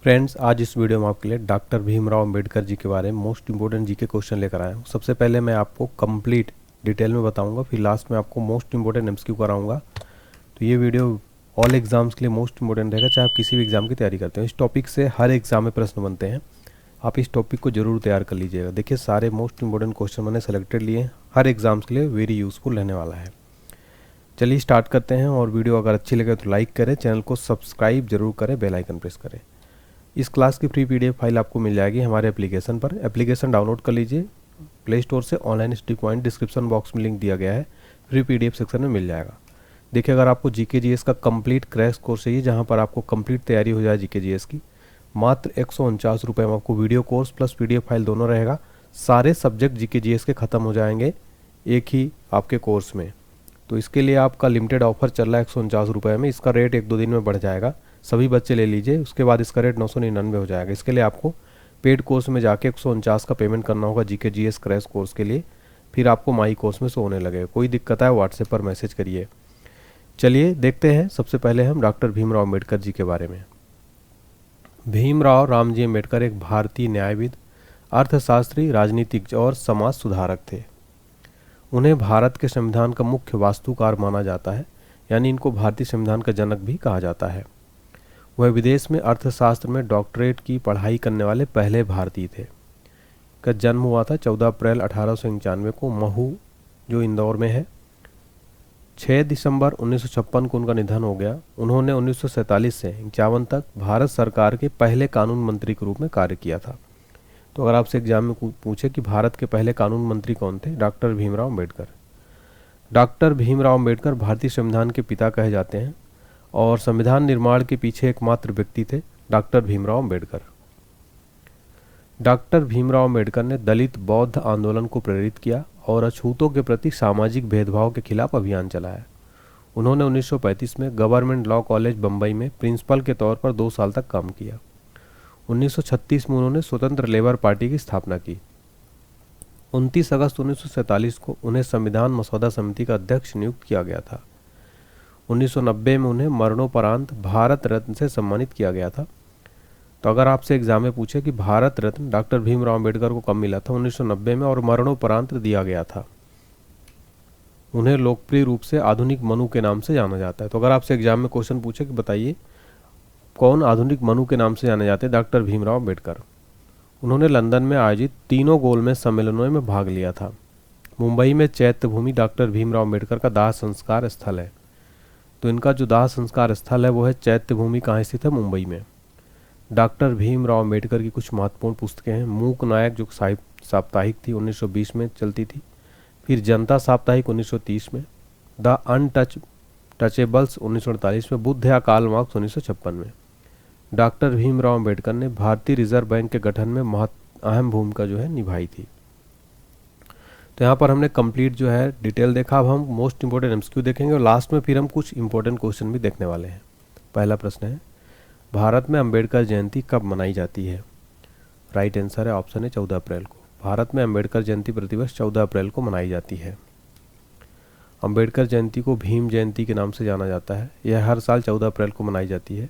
Friends, आज इस video में आपके लिए डॉक्टर भीमराव अंबेडकर जी के बारे में मोस्ट इंपॉर्टेंट जीके क्वेश्चन लेकर आया हूँ। सबसे पहले मैं आपको कंप्लीट डिटेल में बताऊंगा, फिर लास्ट में आपको मोस्ट इंपॉर्टेंट एमसीक्यू कराऊंगा। तो ये वीडियो ऑल एग्जाम्स के लिए मोस्ट इंपॉर्टेंट रहेगा, चाहे आप किसी भी एग्जाम की तैयारी करते हो। इस टॉपिक से हर एग्जाम में प्रश्न बनते हैं, आप इस टॉपिक को जरूर तैयार कर लीजिएगा। देखिए, सारे मोस्ट इंपॉर्टेंट क्वेश्चन मैंने सेलेक्टेड लिए हैं, हर एग्जाम्स के लिए वेरी यूजफुल रहने वाला है। चलिए स्टार्ट करते हैं, और वीडियो अगर अच्छी लगे तो लाइक करें, चैनल को सब्सक्राइब जरूर करें, बेल आइकन प्रेस करें। इस क्लास की फ्री पीडीएफ फाइल आपको मिल जाएगी हमारे एप्लीकेशन पर। एप्लीकेशन डाउनलोड कर लीजिए प्ले स्टोर से, online study point description box में लिंक दिया गया है, फ्री पीडीएफ सेक्शन में मिल जाएगा। देखिए, अगर आपको जीके जीएस का कंप्लीट क्रैश कोर्स चाहिए, जहां पर आपको कंप्लीट तैयारी हो जाए जीके जीएस की, मात्र 149 रुपये में आपको video course plus PDF file दोनों रहेगा। सारे सब्जेक्ट जीके जीएस के ख़त्म हो जाएंगे एक ही आपके कोर्स में। तो इसके लिए आपका लिमिटेड ऑफर चल रहा है 149 रुपये में। इसका रेट 1-2 दिन में बढ़ जाएगा, सभी बच्चे ले लीजिए, उसके बाद इसका रेट 999 हो जाएगा। इसके लिए आपको पेड कोर्स में जाके 149 का पेमेंट करना होगा जीके जीएस क्रैश कोर्स के लिए, फिर आपको माई कोर्स में शो होने लगेगा। कोई दिक्कत है व्हाट्सएप पर मैसेज करिए। चलिए देखते हैं, सबसे पहले हम डॉक्टर भीमराव अम्बेडकर जी के बारे में। भीमराव रामजी अम्बेडकर एक भारतीय न्यायविद, अर्थशास्त्री, राजनीतिज्ञ और समाज सुधारक थे। उन्हें भारत के संविधान का मुख्य वास्तुकार माना जाता है, यानी इनको भारतीय संविधान का जनक भी कहा जाता है। वह विदेश में अर्थशास्त्र में डॉक्टरेट की पढ़ाई करने वाले पहले भारतीय थे। का जन्म हुआ था 14 अप्रैल 1891 को महू, जो इंदौर में है। 6 दिसंबर 1956 को उनका निधन हो गया। उन्होंने 1947 से 51 तक भारत सरकार के पहले कानून मंत्री के रूप में कार्य किया था। तो अगर आपसे एग्जाम में पूछे कि भारत के पहले कानून मंत्री कौन थे, डॉक्टर भीमराव अम्बेडकर। डॉक्टर भीमराव अम्बेडकर भारतीय संविधान के पिता कहे जाते हैं, और संविधान निर्माण के पीछे एकमात्र व्यक्ति थे डॉक्टर भीमराव अम्बेडकर। डॉक्टर भीमराव अम्बेडकर ने दलित बौद्ध आंदोलन को प्रेरित किया और अछूतों के प्रति सामाजिक भेदभाव के खिलाफ अभियान चलाया। उन्होंने 1935 में गवर्नमेंट लॉ कॉलेज बम्बई में प्रिंसिपल के तौर पर 2 साल तक काम किया। 1936 में उन्होंने स्वतंत्र लेबर पार्टी की स्थापना की। 29 अगस्त 1947 को उन्हें संविधान मसौदा समिति का अध्यक्ष नियुक्त किया गया था। 1990 में उन्हें मरणोपरांत भारत रत्न से सम्मानित किया गया था। तो अगर आपसे एग्जाम में पूछे कि भारत रत्न डॉक्टर भीमराव अम्बेडकर को कब मिला था, 1990 में, और मरणोपरांत दिया गया था। उन्हें लोकप्रिय रूप से आधुनिक मनु के नाम से जाना जाता है। तो अगर आपसे एग्जाम में क्वेश्चन पूछे कि बताइए कौन आधुनिक मनु के नाम से जाने जाते हैं, डॉक्टर भीमराव अम्बेडकर। उन्होंने लंदन में आयोजित तीनों गोलमेज सम्मेलनों में भाग लिया था। मुंबई में चैत्य भूमि डॉक्टर भीमराव अम्बेडकर का दाह संस्कार स्थल है। तो इनका जो दाह संस्कार स्थल है वो है चैत्य भूमि, कहाँ स्थित है, मुंबई में। डॉक्टर भीमराव अम्बेडकर की कुछ महत्वपूर्ण पुस्तकें हैं। मूक नायक, जो साप्ताहिक थी, 1920 में चलती थी। फिर जनता साप्ताहिक 1930 में। द अनटचेबल्स 1948 में। बुद्ध या कार्ल मार्क्स 1956 में। डॉक्टर भीमराव अम्बेडकर ने भारतीय रिजर्व बैंक के गठन में अहम भूमिका जो है निभाई थी। तो यहाँ पर हमने कंप्लीट जो है डिटेल देखा। अब हम मोस्ट इंपॉर्टेंट एमसीक्यू देखेंगे, और लास्ट में फिर हम कुछ इंपॉर्टेंट क्वेश्चन भी देखने वाले हैं। पहला प्रश्न है, भारत में अंबेडकर जयंती कब मनाई जाती है? राइट आंसर है ऑप्शन है 14 अप्रैल को। भारत में अंबेडकर जयंती प्रतिवर्ष 14 अप्रैल को मनाई जाती है। अंबेडकर जयंती को भीम जयंती के नाम से जाना जाता है। यह हर साल 14 अप्रैल को मनाई जाती है।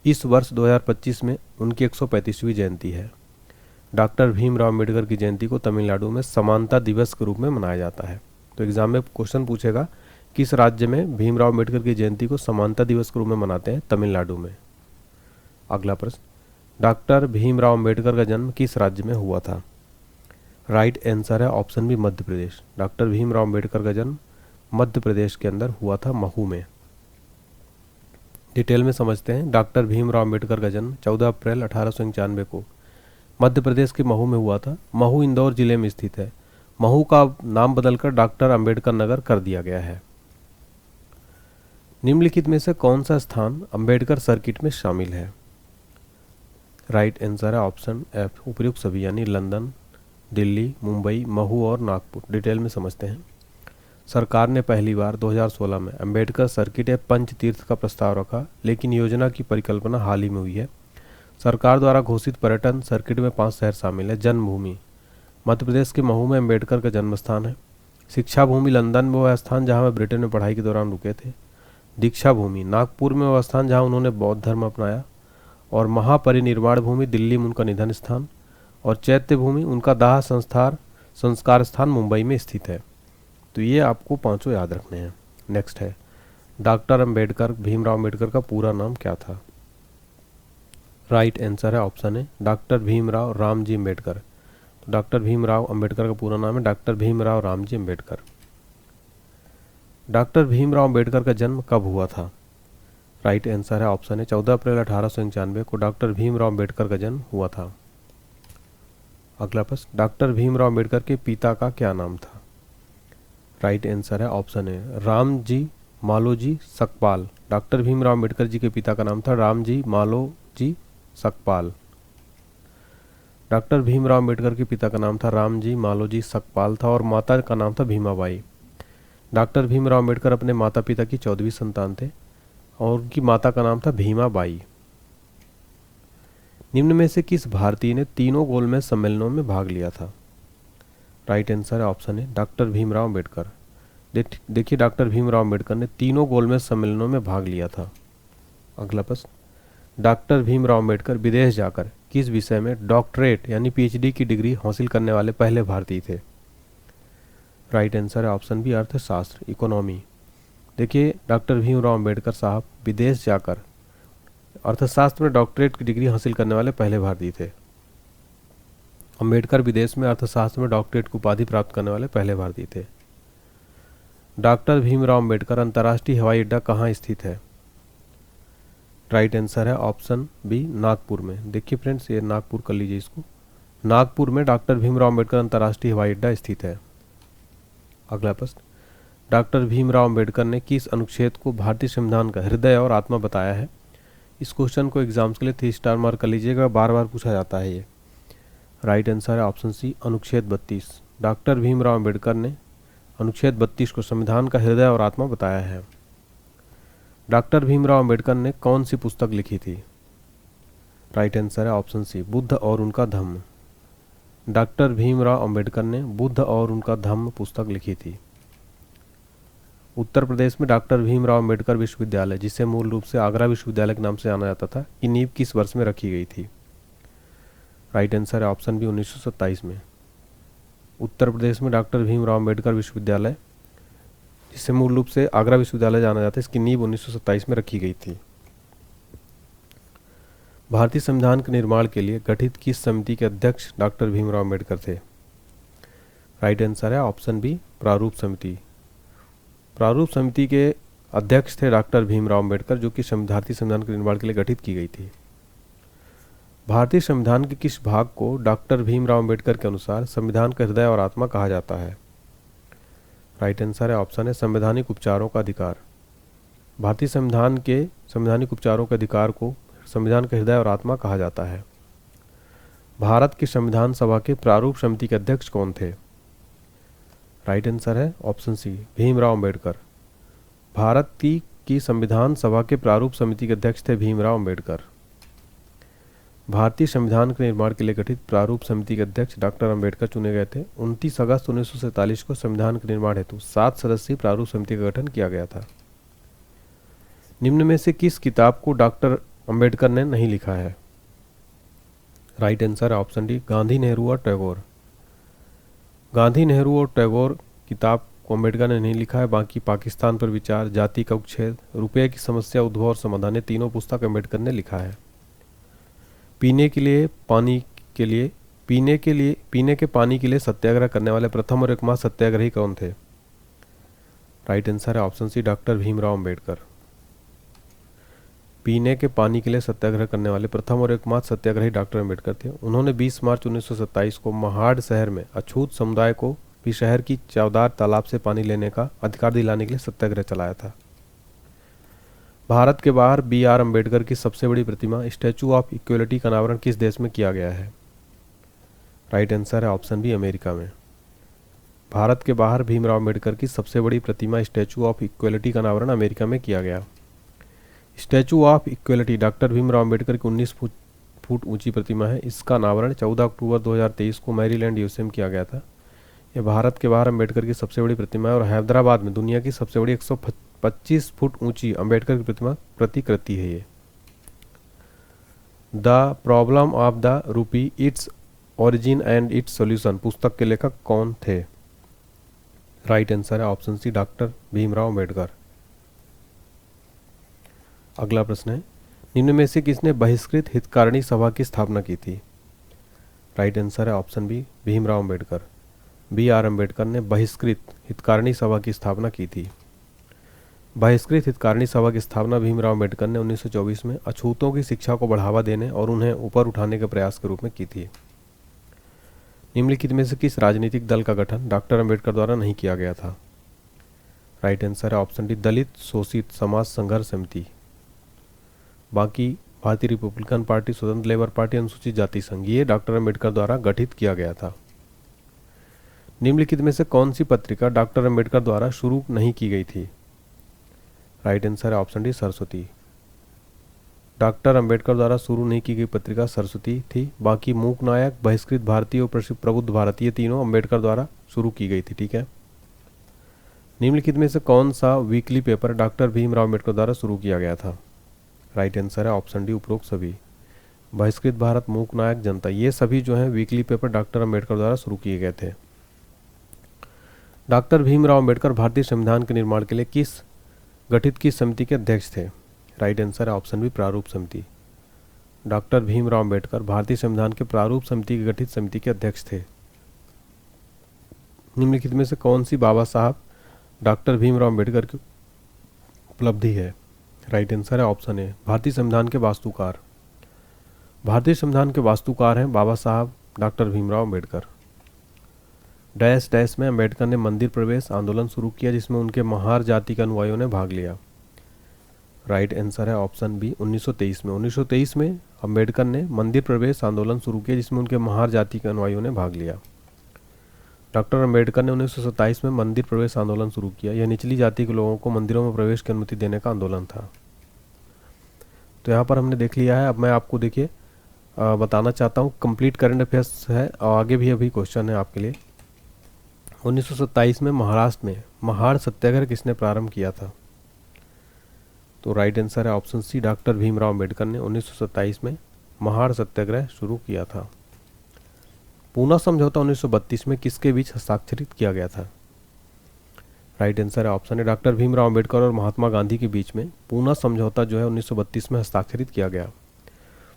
इस वर्ष 2025 में उनकी 135वीं जयंती है। डॉक्टर भीमराव अम्बेडकर की जयंती को तमिलनाडु में समानता दिवस के रूप में मनाया जाता है। तो एग्जाम में क्वेश्चन पूछेगा किस राज्य में भीमराव अम्बेडकर की जयंती को समानता दिवस के रूप में मनाते हैं? तमिलनाडु में। अगला प्रश्न, डॉक्टर भीमराव अम्बेडकर का जन्म किस राज्य में हुआ था? राइट आंसर है option B, Madhya Pradesh. Doctor Bhimrao Ambedkar का जन्म मध्य प्रदेश के अंदर हुआ था, महू में। डिटेल में समझते हैं। डॉक्टर भीमराव अम्बेडकर का जन्म 14 अप्रैल 1891 को मध्य प्रदेश के महू में हुआ था। महू इंदौर जिले में स्थित है। महू का नाम बदलकर डॉक्टर अंबेडकर नगर कर दिया गया है। निम्नलिखित में से कौन सा स्थान अंबेडकर सर्किट में शामिल है? राइट आंसर है ऑप्शन एफ, उपयुक्त सभी, यानी लंदन, दिल्ली, मुंबई, महू और नागपुर। डिटेल में समझते हैं। सरकार ने पहली बार 2016 में अंबेडकर सर्किट एवं पंच तीर्थ का प्रस्ताव रखा, लेकिन योजना की परिकल्पना हाल ही में हुई है। सरकार द्वारा घोषित पर्यटन सर्किट में 5 शहर शामिल है। जन्मभूमि मध्य प्रदेश के महू में अंबेडकर का जन्म स्थान है। शिक्षा भूमि लंदन में वह स्थान जहाँ वे ब्रिटेन में पढ़ाई के दौरान रुके थे। दीक्षा भूमि नागपुर में वह स्थान जहाँ उन्होंने बौद्ध धर्म अपनाया। और महापरिनिर्वाण भूमि दिल्ली में उनका निधन स्थान, और चैत्य भूमि उनका दाह संस्कार स्थान मुंबई में स्थित है। तो ये आपको पांचों याद रखने हैं। नेक्स्ट है डॉक्टर अम्बेडकर, भीमराव अम्बेडकर का पूरा नाम क्या था? राइट आंसर है ऑप्शन है डॉक्टर भीमराव रामजी अम्बेडकर। तो डॉक्टर भीमराव अम्बेडकर का पूरा नाम है डॉक्टर भीमराव रामजी अम्बेडकर। डॉक्टर भीमराव अम्बेडकर का जन्म कब हुआ था? राइट आंसर है ऑप्शन है 14 अप्रैल 1891 को डॉक्टर भीमराव अम्बेडकर का जन्म हुआ था। अगला प्रश्न, डॉक्टर भीमराव अम्बेडकर के पिता का क्या नाम था? राइट आंसर है ऑप्शन है रामजी मालोजी सकपाल। डॉक्टर भीमराव अम्बेडकर जी के पिता का नाम था रामजी मालोजी सकपाल। डॉक्टर भीमराव अम्बेडकर के पिता का नाम था रामजी मालोजी सकपाल था और माता का नाम था भीमाबाई। डॉक्टर भीमराव अम्बेडकर अपने माता पिता की 14वीं संतान थे और उनकी माता का नाम था भीमाबाई। निम्न में से किस भारतीय ने तीनों गोलमेज सम्मेलनों में भाग लिया था? राइट आंसर है ऑप्शन है डॉक्टर भीमराव अम्बेडकर। देखिए डॉक्टर भीमराव अम्बेडकर ने तीनों गोलमेज सम्मेलनों में भाग लिया था। अगला प्रश्न, डॉक्टर भीमराव अम्बेडकर विदेश जाकर किस विषय में डॉक्टरेट यानी पीएचडी की डिग्री हासिल करने वाले पहले भारतीय थे? राइट आंसर है ऑप्शन बी अर्थशास्त्र, इकोनॉमी। देखिए डॉक्टर भीमराव अम्बेडकर साहब विदेश जाकर अर्थशास्त्र में डॉक्टरेट की डिग्री हासिल करने वाले पहले भारतीय थे। अम्बेडकर विदेश में अर्थशास्त्र में डॉक्टरेट की उपाधि प्राप्त करने वाले पहले भारतीय थे। डॉक्टर भीमराव अम्बेडकर अंतर्राष्ट्रीय हवाई अड्डा कहाँ स्थित है? राइट आंसर है ऑप्शन बी नागपुर में। देखिए फ्रेंड्स ये नागपुर कर लीजिए इसको। नागपुर में डॉक्टर भीमराव अम्बेडकर अंतर्राष्ट्रीय हवाई अड्डा स्थित है। अगला प्रश्न, डॉक्टर भीमराव अम्बेडकर ने किस अनुच्छेद को भारतीय संविधान का हृदय और आत्मा बताया है? इस क्वेश्चन को एग्जाम्स के लिए 3 स्टार मार्क कर लीजिएगा, बार बार पूछा जाता है ये। राइट आंसर है ऑप्शन सी अनुच्छेद 32। डॉक्टर भीमराव अम्बेडकर ने अनुच्छेद 32 को संविधान का हृदय और आत्मा बताया है। डॉक्टर भीमराव अम्बेडकर ने कौन सी पुस्तक लिखी थी? राइट आंसर है ऑप्शन सी बुद्ध और उनका धम्म। डॉक्टर भीमराव अम्बेडकर ने बुद्ध और उनका धम्म पुस्तक लिखी थी। उत्तर प्रदेश में डॉक्टर भीमराव अम्बेडकर विश्वविद्यालय, जिसे मूल रूप से आगरा विश्वविद्यालय के नाम से जाना जाता था, की नींव किस वर्ष में रखी गई थी? राइट आंसर है ऑप्शन बी 1927 में। उत्तर प्रदेश में डॉक्टर भीमराव अम्बेडकर विश्वविद्यालय, जिसे मूल रूप से आगरा विश्वविद्यालय जाना जाता है, इसकी नींव 1927 में रखी गई थी। भारतीय संविधान के निर्माण के लिए गठित किस समिति के अध्यक्ष डॉक्टर भीमराव अम्बेडकर थे? राइट आंसर है ऑप्शन बी प्रारूप समिति। प्रारूप समिति के अध्यक्ष थे डॉक्टर भीमराव अम्बेडकर, जो कि भारतीय संविधान के निर्माण के लिए गठित की गई थी। भारतीय संविधान के किस भाग को डॉक्टर भीमराव अम्बेडकर के अनुसार संविधान का हृदय और आत्मा कहा जाता है? राइट आंसर है ऑप्शन है संवैधानिक उपचारों का अधिकार। भारतीय संविधान के संवैधानिक उपचारों के अधिकार को संविधान का हृदय और आत्मा कहा जाता है। भारत की संविधान सभा के प्रारूप समिति के अध्यक्ष कौन थे? राइट आंसर है ऑप्शन सी भीमराव अम्बेडकर। भारत की संविधान सभा के प्रारूप समिति के अध्यक्ष थे भीमराव अम्बेडकर। भारतीय संविधान के निर्माण के लिए गठित प्रारूप समिति के अध्यक्ष डॉक्टर अम्बेडकर चुने गए थे। 29 अगस्त 1947 को संविधान के निर्माण हेतु 7 सदस्यीय प्रारूप समिति का गठन किया गया था। निम्न में से किस किताब को डॉक्टर अम्बेडकर ने नहीं लिखा है? राइट आंसर है ऑप्शन डी गांधी, नेहरू और टैगोर। गांधी, नेहरू और टैगोर किताब को अम्बेडकर ने नहीं लिखा है। बाकी पाकिस्तान पर विचार, जाति का उच्छेद, रुपये की समस्या, उद्भव और समाधान, ये तीनों पुस्तक अम्बेडकर ने लिखा है। पीने के पानी के लिए सत्याग्रह करने वाले प्रथम और एकमात्र सत्याग्रही कौन थे? राइट आंसर है option C doctor Bhimrao Ambedkar. पीने के पानी के लिए सत्याग्रह करने वाले प्रथम और एकमात्र सत्याग्रही डॉक्टर अम्बेडकर थे। उन्होंने 20 मार्च 1927 को महाड़ शहर में अछूत समुदाय को भी शहर की चौदार तालाब से पानी लेने का अधिकार दिलाने के लिए सत्याग्रह चलाया था। भारत के बाहर BR अम्बेडकर की सबसे बड़ी प्रतिमा स्टैचू ऑफ इक्वलिटी का अनावरण किस देश में किया गया है? राइट आंसर है ऑप्शन बी अमेरिका में। भारत के बाहर भीमराव अम्बेडकर की सबसे बड़ी प्रतिमा स्टैचू ऑफ इक्वलिटी का अनावरण अमेरिका में किया गया। Statue of equality doctor Bhimrao Ambedkar की 19 फुट ऊंची प्रतिमा है। इसका अनावरण 14 अक्टूबर 2023 को मैरीलैंड यूएसए में किया गया था। यह भारत के बाहर अम्बेडकर की सबसे बड़ी प्रतिमा है और हैदराबाद में दुनिया की सबसे बड़ी 125 फुट ऊंची अम्बेडकर की प्रतिमा प्रतिकृति है ये। The problem of the rupee, its origin and its solution पुस्तक के लेखक कौन थे? राइट आंसर है option C, doctor Bhimrao Ambedkar. अगला प्रश्न है, निम्न में से किसने बहिष्कृत हितकारिणी सभा की स्थापना की थी? राइट आंसर है option B, Bhimrao Ambedkar. B R Ambedkar ने बहिष्कृत हितकारिणी सभा की स्थापना की थी। बहिष्कृत हितकारिणी सभा की स्थापना भीमराव अंबेडकर ने 1924 में अछूतों की शिक्षा को बढ़ावा देने और उन्हें ऊपर उठाने के प्रयास के रूप में की थी। निम्नलिखित में से किस राजनीतिक दल का गठन डॉक्टर अंबेडकर द्वारा नहीं किया गया था? राइट आंसर है ऑप्शन डी, दलित शोषित समाज संघर्ष समिति। बाकी भारतीय रिपब्लिकन पार्टी, स्वतंत्र लेबर पार्टी, अनुसूचित जाति संघ, ये डॉक्टर अंबेडकर द्वारा गठित किया गया था। निम्नलिखित में से कौन सी पत्रिका डॉक्टर अंबेडकर द्वारा शुरू नहीं की गई थी? राइट आंसर है option D, Saraswati. Doctor Ambedkar द्वारा शुरू नहीं की गई पत्रिका सरस्वती थी। बाकी मूक नायक, बहिष्कृत भारतीय और प्रबुद्ध भारतीय तीनों अंबेडकर द्वारा शुरू की गई थी। ठीक है। निम्नलिखित में से कौन सा weekly paper doctor Bhimrao Ambedkar द्वारा शुरू किया गया था? राइट आंसर है ऑप्शन डी, उपरोक्त सभी। बहिष्कृत भारत, मूक नायक, जनता, ये सभी जो है वीकली पेपर डॉक्टर अंबेडकर द्वारा शुरू किए गए थे। डॉक्टर भीमराव अंबेडकर भारतीय संविधान के निर्माण के लिए गठित किस समिति के अध्यक्ष थे? राइट आंसर है ऑप्शन बी, प्रारूप समिति। डॉक्टर भीमराव अंबेडकर भारतीय संविधान के प्रारूप समिति की गठित समिति के अध्यक्ष थे। निम्नलिखित में से कौन सी बाबा साहब डॉक्टर भीमराव अंबेडकर की उपलब्धि है? राइट आंसर है ऑप्शन ए, भारतीय संविधान के वास्तुकार। भारतीय संविधान के वास्तुकार हैं बाबा साहब doctor Bhimrao Ambedkar. Dash dash में अंबेडकर ने मंदिर प्रवेश आंदोलन शुरू किया जिसमें उनके महार जाति के अनुयायियों ने भाग लिया। राइट आंसर है ऑप्शन बी, 1923 में। 1923 में अंबेडकर ने मंदिर प्रवेश आंदोलन शुरू किया जिसमें उनके महार जाति के अनुयायियों ने भाग लिया। डॉक्टर अंबेडकर ने 1927 में मंदिर प्रवेश आंदोलन शुरू किया। यह निचली जाति के लोगों को मंदिरों में प्रवेश की अनुमति देने का आंदोलन था। तो यहाँ पर हमने देख लिया है। अब मैं आपको देखिए बताना चाहता हूँ, कंप्लीट करंट अफेयर्स है और आगे भी अभी क्वेश्चन है आपके लिए। 1927 में महाराष्ट्र में महाड़ सत्याग्रह किसने प्रारंभ किया था? तो राइट आंसर है option C, doctor Bhimrao Ambedkar ने 1927 में महाड़ सत्याग्रह शुरू किया था। पूना समझौता 1932 में किसके बीच हस्ताक्षरित किया गया था? राइट आंसर है ऑप्शन है, डॉक्टर भीमराव अंबेडकर और महात्मा गांधी के बीच में पूना समझौता जो है 1932 में हस्ताक्षरित किया गया।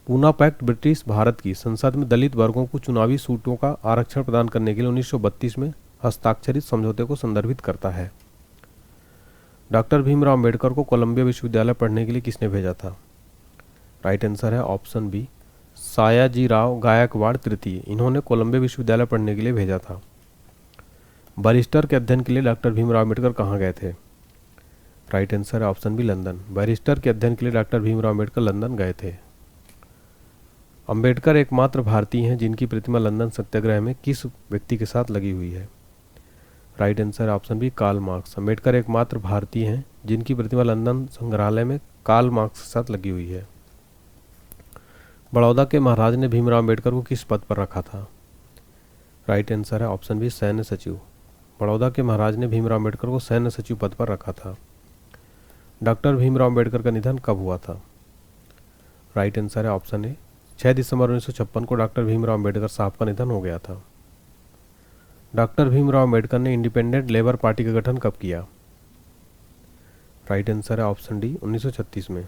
पूना पैक्ट ब्रिटिश भारत की संसद में दलित वर्गों को चुनावी सीटों का आरक्षण प्रदान करने के लिए 1932 में हस्ताक्षरित समझौते को संदर्भित करता है। डॉक्टर भीमराव अंबेडकर को कोलंबिया विश्वविद्यालय पढ़ने के लिए किसने भेजा था? राइट आंसर है ऑप्शन बी, सयाजीराव गायकवाड़ तृतीय। इन्होंने कोलंबिया विश्वविद्यालय पढ़ने के लिए भेजा था। बैरिस्टर के अध्ययन के लिए डॉक्टर भीमराव अंबेडकर कहाँ गए थे? राइट आंसर है ऑप्शन बी, लंदन। बैरिस्टर के अध्ययन के लिए डॉक्टर भीमराव अंबेडकर लंदन गए थे। अंबेडकर एकमात्र भारतीय हैं जिनकी प्रतिमा लंदन सत्याग्रह में किस व्यक्ति के साथ लगी हुई है? Right answer option B, Karl Marx. Ambedkar एकमात्र भारतीय हैं जिनकी प्रतिमा लंदन संग्रहालय में कार्ल मार्क्स के साथ लगी हुई है। बड़ौदा के महाराज ने भीमराव अंबेडकर को किस पद पर रखा था? राइट आंसर है ऑप्शन बी, सैन्य सचिव। बड़ौदा के महाराज ने भीमराव अंबेडकर को सैन्य सचिव पद पर रखा था। डॉक्टर भीमराव अंबेडकर का निधन कब हुआ था? राइट आंसर है ऑप्शन ए, 6 दिसंबर 1956 को डॉक्टर भीमराव अंबेडकर साहब का निधन हो गया था। डॉक्टर भीमराव अंबेडकर ने इंडिपेंडेंट लेबर पार्टी का गठन कब किया? राइट आंसर है ऑप्शन डी, 1936 में।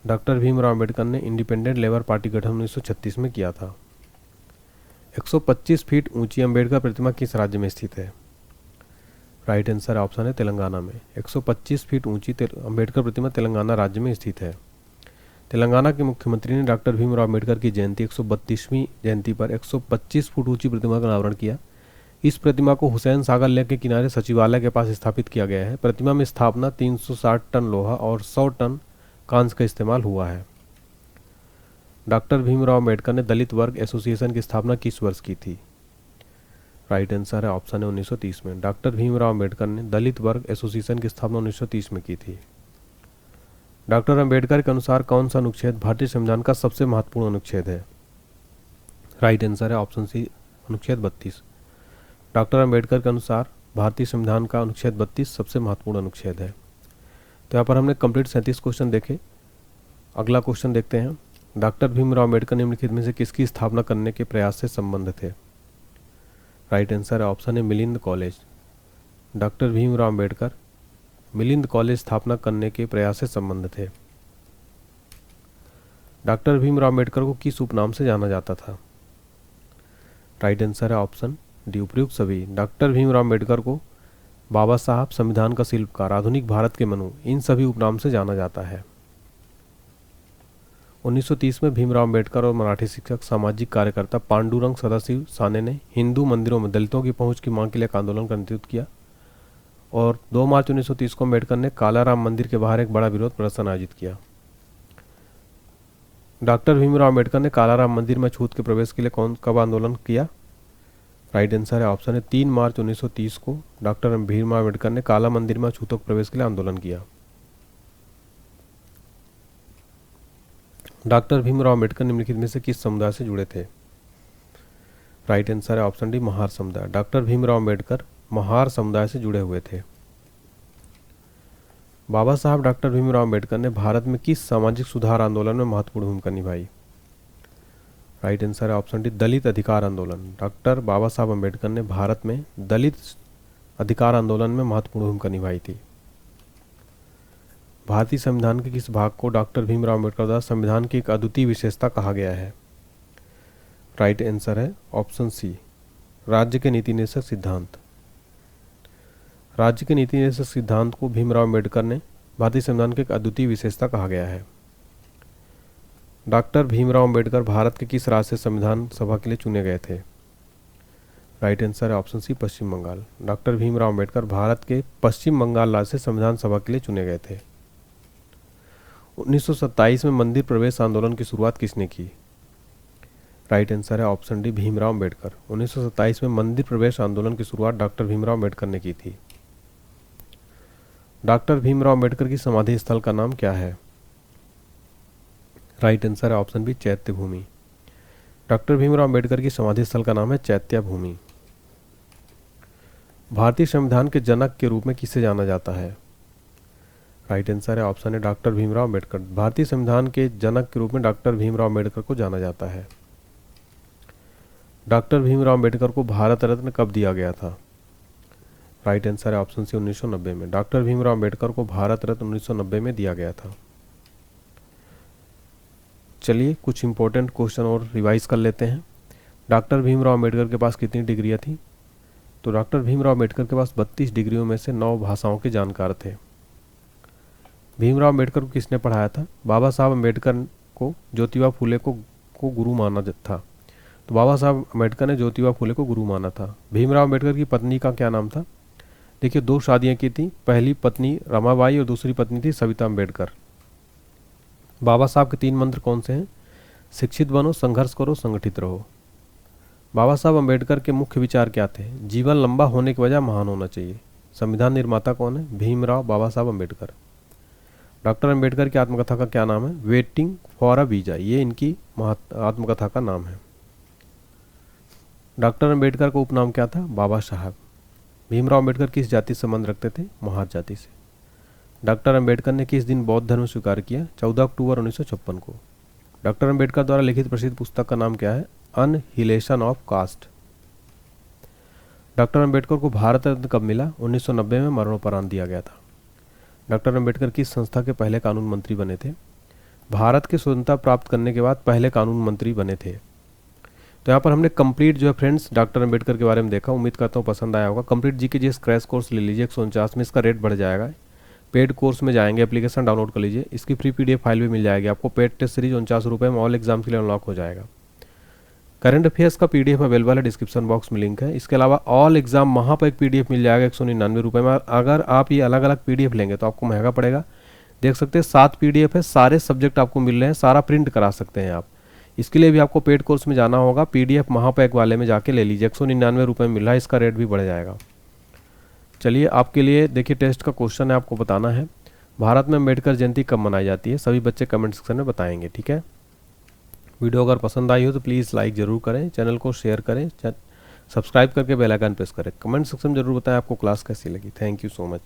डॉक्टर भीमराव अंबेडकर ने इंडिपेंडेंट लेबर पार्टी गठन 1936 में किया था। 125 फीट ऊंची अंबेडकर प्रतिमा किस राज्य में स्थित है? राइट आंसर ऑप्शन है, तेलंगाना में। 125 फीट ऊंची अंबेडकर प्रतिमा तेलंगाना राज्य में स्थित है। तेलंगाना के मुख्यमंत्री ने डॉक्टर भीमराव अंबेडकर की जयंती 132वीं जयंती पर 125 फुट ऊंची प्रतिमा का अनावरण किया। इस प्रतिमा को हुसैन सागर लेक के किनारे सचिवालय के पास स्थापित किया गया है। प्रतिमा में स्थापना 360 टन लोहा और 100 टन कांस्य का इस्तेमाल हुआ है। डॉक्टर भीमराव अंबेडकर ने दलित वर्ग एसोसिएशन की स्थापना किस वर्ष की थी? राइट आंसर है ऑप्शन है, 1930 में। डॉक्टर भीमराव अंबेडकर ने दलित वर्ग एसोसिएशन की स्थापना 1930 में की थी। डॉक्टर अंबेडकर के अनुसार कौन सा अनुच्छेद भारतीय संविधान का सबसे महत्वपूर्ण अनुच्छेद है? राइट आंसर है ऑप्शन सी, अनुच्छेद 32। डॉक्टर अंबेडकर के अनुसार भारतीय संविधान का अनुच्छेद 32 सबसे महत्वपूर्ण अनुच्छेद है। तो यहाँ पर हमने कंप्लीट 37 क्वेश्चन देखे। अगला क्वेश्चन देखते हैं। डॉक्टर भीमराव अम्बेडकर निम्नलिखित में से किसकी स्थापना करने के प्रयास से संबंध थे? राइट आंसर है ऑप्शन है Milind college. Doctor Bhimrao Ambedkar Milind college स्थापना करने के प्रयास से संबंध थे। डॉक्टर भीमराव अम्बेडकर को किस उपनाम से जाना जाता था? राइट आंसर है ऑप्शन डी उपयुक्त सभी। डॉक्टर भीमराव अम्बेडकर को बाबा साहब, संविधान का शिल्पकार, आधुनिक भारत के मनु, इन सभी उपनाम से जाना जाता है। 1930 में भीमराव अम्बेडकर और मराठी शिक्षक सामाजिक कार्यकर्ता पांडुरंग सदाशिव साने ने हिंदू मंदिरों में दलितों की पहुंच की मांग के लिए एक आंदोलन का नेतृत्व किया और 2 मार्च 1930 को अम्बेडकर ने कालाराम मंदिर के बाहर एक बड़ा विरोध प्रदर्शन आयोजित किया। डॉक्टर भीमराव अम्बेडकर ने कालाराम मंदिर में छूत के प्रवेश के लिए कब आंदोलन किया? राइट आंसर है ऑप्शन है 3 मार्च 1930 को डॉक्टर भीमराव अम्बेडकर ने काला मंदिर में छूतों के प्रवेश के लिए आंदोलन किया। डॉक्टर भीमराव अम्बेडकर निम्नलिखित में से किस समुदाय से जुड़े थे? राइट आंसर है ऑप्शन डी महार समुदाय। डॉक्टर भीमराव अम्बेडकर महार समुदाय से जुड़े हुए थे। बाबा साहब डॉक्टर भीमराव अम्बेडकर ने भारत में किस सामाजिक सुधार आंदोलन में महत्वपूर्ण भूमिका निभाई? राइट आंसर है ऑप्शन डी दलित अधिकार आंदोलन। डॉक्टर बाबा साहब अम्बेडकर ने भारत में दलित अधिकार आंदोलन में महत्वपूर्ण भूमिका निभाई थी। भारतीय संविधान के किस भाग को डॉक्टर भीमराव अम्बेडकर द्वारा संविधान की एक अद्वितीय विशेषता कहा गया है? राइट आंसर है ऑप्शन सी राज्य के नीति निर्देशक सिद्धांत। राज्य के नीति निर्देशक सिद्धांत को भीमराव अम्बेडकर ने भारतीय संविधान की एक अद्वितीय विशेषता कहा गया है। डॉक्टर भीमराव अम्बेडकर भारत के किस राज्य से संविधान सभा के लिए चुने गए थे? राइट आंसर है ऑप्शन सी पश्चिम बंगाल। डॉक्टर भीमराव अम्बेडकर भारत के पश्चिम बंगाल राज्य से संविधान सभा के लिए चुने गए थे। 1927 में मंदिर प्रवेश आंदोलन की शुरुआत किसने की? राइट आंसर है ऑप्शन डी भीमराव अम्बेडकर। 1927 में मंदिर प्रवेश आंदोलन की शुरुआत डॉक्टर भीमराव अम्बेडकर ने की थी। डॉक्टर भीमराव अम्बेडकर की समाधि स्थल का नाम क्या है? राइट आंसर है ऑप्शन बी चैत्य भूमि। डॉक्टर भीमराव अम्बेडकर की समाधि स्थल का नाम है चैत्य भूमि। भारतीय संविधान के जनक के रूप में किसे जाना जाता है? राइट आंसर है ऑप्शन है डॉक्टर भीमराव अम्बेडकर। भारतीय संविधान के जनक के रूप में डॉक्टर भीमराव अम्बेडकर को जाना जाता है। डॉक्टर भीमराव अम्बेडकर को भारत रत्न कब दिया गया था? राइट आंसर है ऑप्शन सी 1990 में। डॉक्टर भीमराव अम्बेडकर को भारत रत्न 1990 में दिया गया था। चलिए कुछ इंपॉर्टेंट क्वेश्चन और रिवाइज कर लेते हैं। डॉक्टर भीमराव अम्बेडकर के पास कितनी डिग्रियां थी? तो डॉक्टर भीमराव अम्बेडकर के पास 32 डिग्रियों में से 9 भाषाओं के जानकार थे। भीमराव अम्बेडकर को किसने पढ़ाया था? बाबा साहब अम्बेडकर को ज्योतिबा फुले को गुरु माना था। तो बाबा साहब अम्बेडकर ने ज्योतिबा फुले को गुरु माना था। भीमराव अम्बेडकर की पत्नी का क्या नाम था? देखिए 2 शादियां की थी। पहली पत्नी रमाबाई और दूसरी पत्नी थी सविता अम्बेडकर। बाबा साहब के 3 मंत्र कौन से हैं? शिक्षित बनो, संघर्ष करो, संगठित रहो। बाबा साहब अम्बेडकर के मुख्य विचार क्या थे? जीवन लंबा होने की वजह महान होना चाहिए। संविधान निर्माता कौन है? भीमराव बाबा साहब अम्बेडकर। डॉक्टर अम्बेडकर की आत्मकथा का क्या नाम है? Waiting for a visa. ये इनकी आत्मकथा का नाम है। डॉक्टर अम्बेडकर का उपनाम क्या था? बाबा साहब। भीमराव अम्बेडकर किस जाति से संबंध रखते थे? महार जाति से। डॉक्टर अम्बेडकर ने किस दिन बौद्ध धर्म स्वीकार किया? 14 अक्टूबर 1956 को। डॉक्टर अम्बेडकर द्वारा लिखित प्रसिद्ध पुस्तक का नाम क्या है? अनहिलेशन ऑफ कास्ट। डॉक्टर अम्बेडकर को भारत रत्न कब मिला? 1990 में मरणोपरांत दिया गया था। डॉक्टर अम्बेडकर किस संस्था के पहले कानून मंत्री बने थे? भारत के स्वतंत्रता प्राप्त करने के बाद पहले कानून मंत्री बने थे। तो यहाँ पर हमने कंप्लीट जो है फ्रेंड्स डॉक्टर अम्बेडकर के बारे में देखा। उम्मीद करता हूँ पसंद आया होगा। Complete GK GS crash course ले लीजिए 149 में। इसका रेट बढ़ जाएगा। पेड कोर्स में जाएंगे, एप्लीकेशन डाउनलोड कर लीजिए। इसकी फ्री पीडीएफ फाइल भी मिल जाएगी आपको। पेड टेस्ट सीरीज 49 रुपये में ऑल एग्जाम के लिए अनलॉक हो जाएगा। करंट अफेयर्स का पीडीएफ अवेलेबल है, डिस्क्रिप्शन बॉक्स में लिंक है। इसके अलावा ऑल एग्जाम वहाँ पर एक पीडीएफ मिल जाएगा 199 रुपये में। अगर आप ये अलग अलग पीडीएफ लेंगे तो आपको महंगा पड़ेगा। देख सकते हैं 7 पीडीएफ है, सारे सब्जेक्ट आपको मिल रहे हैं, सारा प्रिंट करा सकते हैं आप। इसके लिए भी आपको पेड कोर्स में जाना होगा। पीडीएफ महापैक वाले में जाके ले लीजिए, 199 रुपये मिल रहा है। इसका रेट भी बढ़ जाएगा। चलिए आपके लिए देखिए टेस्ट का क्वेश्चन है, आपको बताना है भारत में अम्बेडकर जयंती कब मनाई जाती है? सभी बच्चे कमेंट सेक्शन में बताएंगे, ठीक है। वीडियो अगर पसंद आई हो तो प्लीज़ लाइक ज़रूर करें, चैनल को शेयर करें, सब्सक्राइब करके बेल आइकन प्रेस करें। कमेंट सेक्शन में जरूर बताएं आपको क्लास कैसी लगी। Thank you so much.